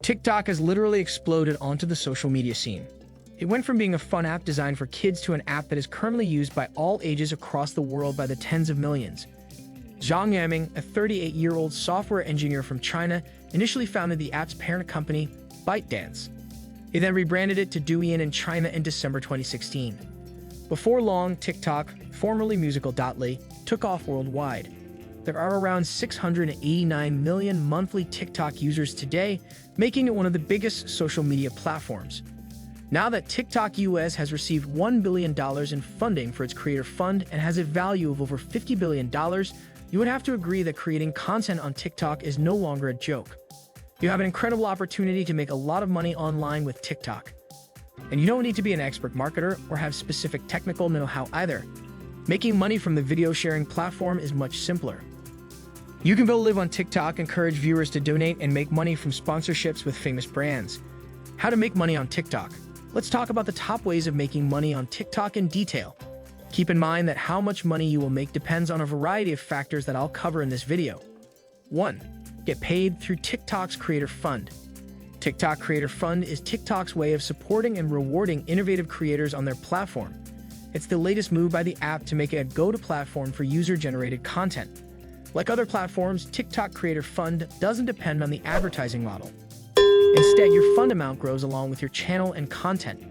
TikTok has literally exploded onto the social media scene. It went from being a fun app designed for kids to an app that is currently used by all ages across the world by the tens of millions. Zhang Yaming, a 38-year-old software engineer from China, initially founded the app's parent company, ByteDance. He then rebranded it to Douyin in China in December 2016. Before long, TikTok, formerly Musical.ly, took off worldwide. There are around 689 million monthly TikTok users today, making it one of the biggest social media platforms. Now that TikTok US has received $1 billion in funding for its creator fund and has a value of over $50 billion, you would have to agree that creating content on TikTok is no longer a joke. You have an incredible opportunity to make a lot of money online with TikTok. And you don't need to be an expert marketer or have specific technical know-how either. Making money from the video sharing platform is much simpler. You can build live on TikTok, encourage viewers to donate, and make money from sponsorships with famous brands. How to make money on TikTok. Let's talk about the top ways of making money on TikTok in detail. Keep in mind that how much money you will make depends on a variety of factors that I'll cover in this video. 1. Get paid through TikTok's Creator Fund. TikTok Creator Fund is TikTok's way of supporting and rewarding innovative creators on their platform. It's the latest move by the app to make it a go-to platform for user-generated content. Like other platforms, TikTok Creator Fund doesn't depend on the advertising model. Instead, your fund amount grows along with your channel and content.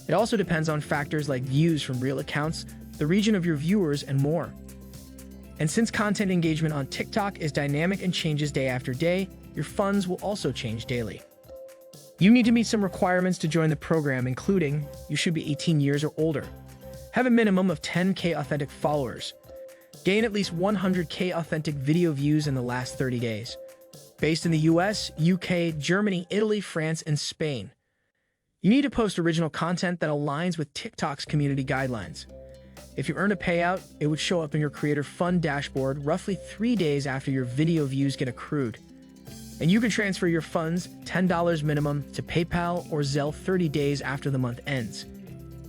It also depends on factors like views from real accounts, the region of your viewers, and more. And since content engagement on TikTok is dynamic and changes day after day, your funds will also change daily. You need to meet some requirements to join the program, including you should be 18 years or older, have a minimum of 10K authentic followers, gain at least 100K authentic video views in the last 30 days, based in the US, UK, Germany, Italy, France, and Spain. You need to post original content that aligns with TikTok's community guidelines. If you earn a payout, it would show up in your Creator Fund dashboard roughly 3 days after your video views get accrued. And you can transfer your funds, $10 minimum, to PayPal or Zelle 30 days after the month ends.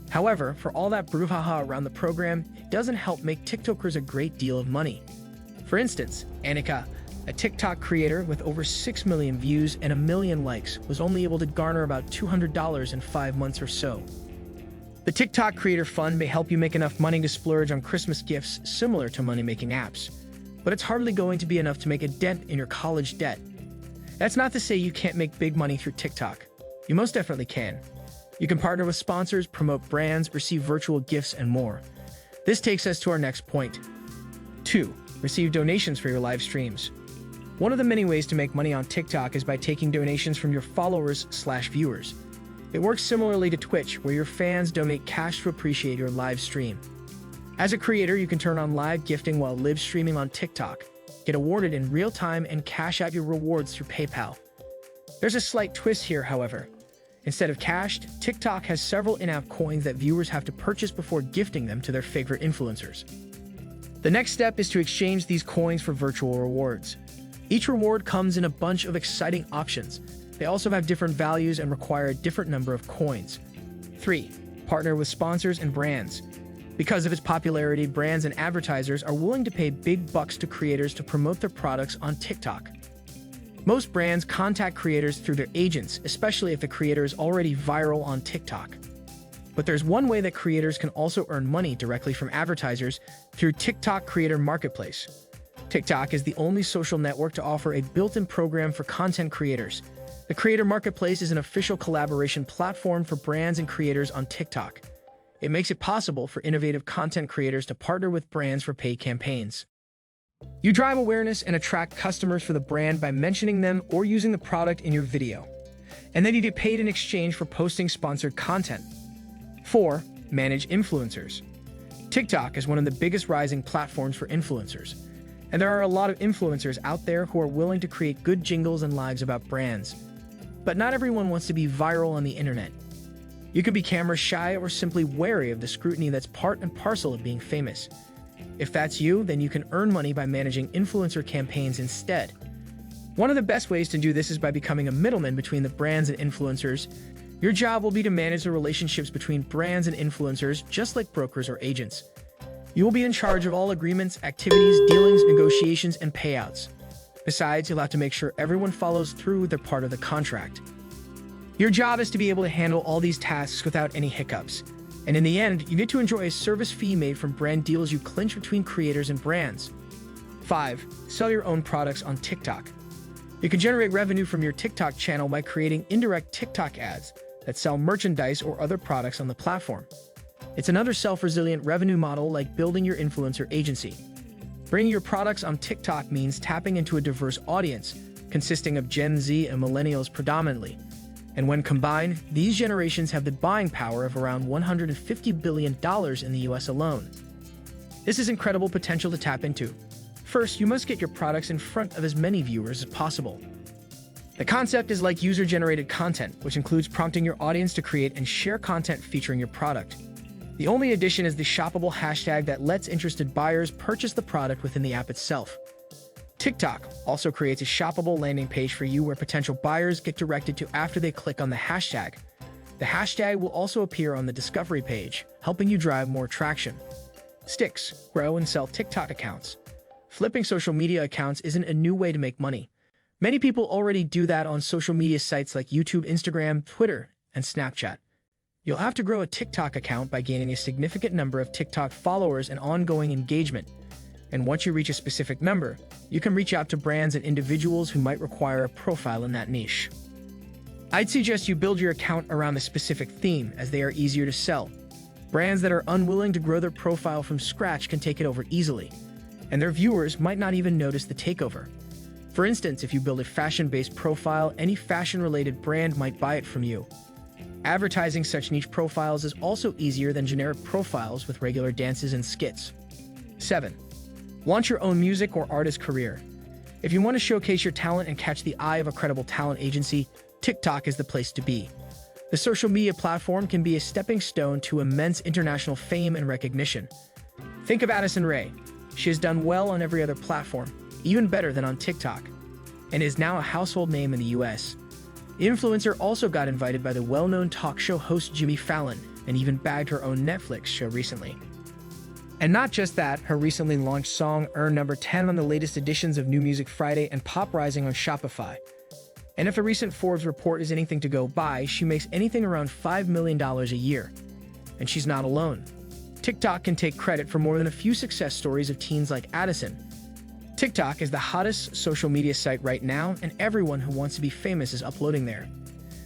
However, for all that brouhaha around the program, it doesn't help make TikTokers a great deal of money. For instance, Annika, a TikTok creator with over 6 million views and 1 million likes, was only able to garner about $200 in 5 months or so. The TikTok Creator Fund may help you make enough money to splurge on Christmas gifts similar to money-making apps, but it's hardly going to be enough to make a dent in your college debt. That's not to say you can't make big money through TikTok. You most definitely can. You can partner with sponsors, promote brands, receive virtual gifts, and more. This takes us to our next point. 2. Receive donations for your live streams. One of the many ways to make money on TikTok is by taking donations from your followers/viewers. It works similarly to Twitch, where your fans donate cash to appreciate your live stream. As a creator, you can turn on live gifting while live streaming on TikTok, get awarded in real time, and cash out your rewards through PayPal. There's a slight twist here, however. Instead of cash, TikTok has several in-app coins that viewers have to purchase before gifting them to their favorite influencers. The next step is to exchange these coins for virtual rewards. Each reward comes in a bunch of exciting options. They also have different values and require a different number of coins. 3. Partner with sponsors and brands. Because of its popularity, brands and advertisers are willing to pay big bucks to creators to promote their products on TikTok. Most brands contact creators through their agents, especially if the creator is already viral on TikTok. But there's one way that creators can also earn money directly from advertisers through TikTok Creator Marketplace. TikTok is the only social network to offer a built-in program for content creators. The Creator Marketplace is an official collaboration platform for brands and creators on TikTok. It makes it possible for innovative content creators to partner with brands for paid campaigns. You drive awareness and attract customers for the brand by mentioning them or using the product in your video. And then you get paid in exchange for posting sponsored content. 4. Manage influencers. TikTok is one of the biggest rising platforms for influencers. And there are a lot of influencers out there who are willing to create good jingles and lives about brands. But not everyone wants to be viral on the internet. You could be camera shy or simply wary of the scrutiny that's part and parcel of being famous. If that's you, then you can earn money by managing influencer campaigns instead. One of the best ways to do this is by becoming a middleman between the brands and influencers. Your job will be to manage the relationships between brands and influencers, just like brokers or agents. You will be in charge of all agreements, activities, dealings, negotiations, and payouts. Besides, you'll have to make sure everyone follows through with their part of the contract. Your job is to be able to handle all these tasks without any hiccups. And in the end, you get to enjoy a service fee made from brand deals you clinch between creators and brands. 5. Sell your own products on TikTok. You can generate revenue from your TikTok channel by creating indirect TikTok ads that sell merchandise or other products on the platform. It's another self-resilient revenue model like building your influencer agency. Bringing your products on TikTok means tapping into a diverse audience consisting of Gen Z and millennials predominantly. And when combined, these generations have the buying power of around $150 billion in the US alone. This is incredible potential to tap into. First, you must get your products in front of as many viewers as possible. The concept is like user-generated content, which includes prompting your audience to create and share content featuring your product. The only addition is the shoppable hashtag that lets interested buyers purchase the product within the app itself. TikTok also creates a shoppable landing page for you where potential buyers get directed to after they click on the hashtag. The hashtag will also appear on the discovery page, helping you drive more traction. Sticks, grow and sell TikTok accounts. Flipping social media accounts isn't a new way to make money. Many people already do that on social media sites like YouTube, Instagram, Twitter, and Snapchat. You'll have to grow a TikTok account by gaining a significant number of TikTok followers and ongoing engagement. And once you reach a specific number, you can reach out to brands and individuals who might require a profile in that niche. I'd suggest you build your account around a specific theme, as they are easier to sell. Brands that are unwilling to grow their profile from scratch can take it over easily, and their viewers might not even notice the takeover. For instance, if you build a fashion-based profile, any fashion-related brand might buy it from you. Advertising such niche profiles is also easier than generic profiles with regular dances and skits. 7. Launch your own music or artist career. If you want to showcase your talent and catch the eye of a credible talent agency, TikTok is the place to be. The social media platform can be a stepping stone to immense international fame and recognition. Think of Addison Rae. She has done well on every other platform, even better than on TikTok, and is now a household name in the US. The influencer also got invited by the well-known talk show host Jimmy Fallon and even bagged her own Netflix show recently. And not just that, her recently launched song earned number 10 on the latest editions of New Music Friday and Pop Rising on Shopify. And if a recent Forbes report is anything to go by, she makes anything around $5 million a year. And she's not alone. TikTok can take credit for more than a few success stories of teens like Addison. TikTok is the hottest social media site right now, and everyone who wants to be famous is uploading there.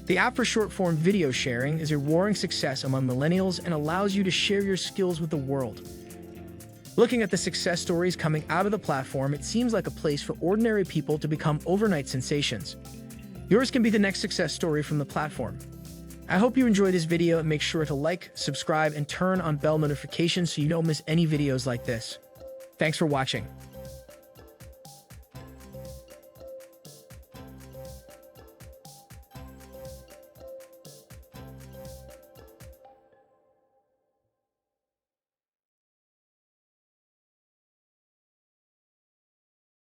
The app for short-form video sharing is a roaring success among millennials and allows you to share your skills with the world. Looking at the success stories coming out of the platform, it seems like a place for ordinary people to become overnight sensations. Yours can be the next success story from the platform. I hope you enjoyed this video and make sure to like, subscribe, and turn on bell notifications so you don't miss any videos like this. Thanks for watching.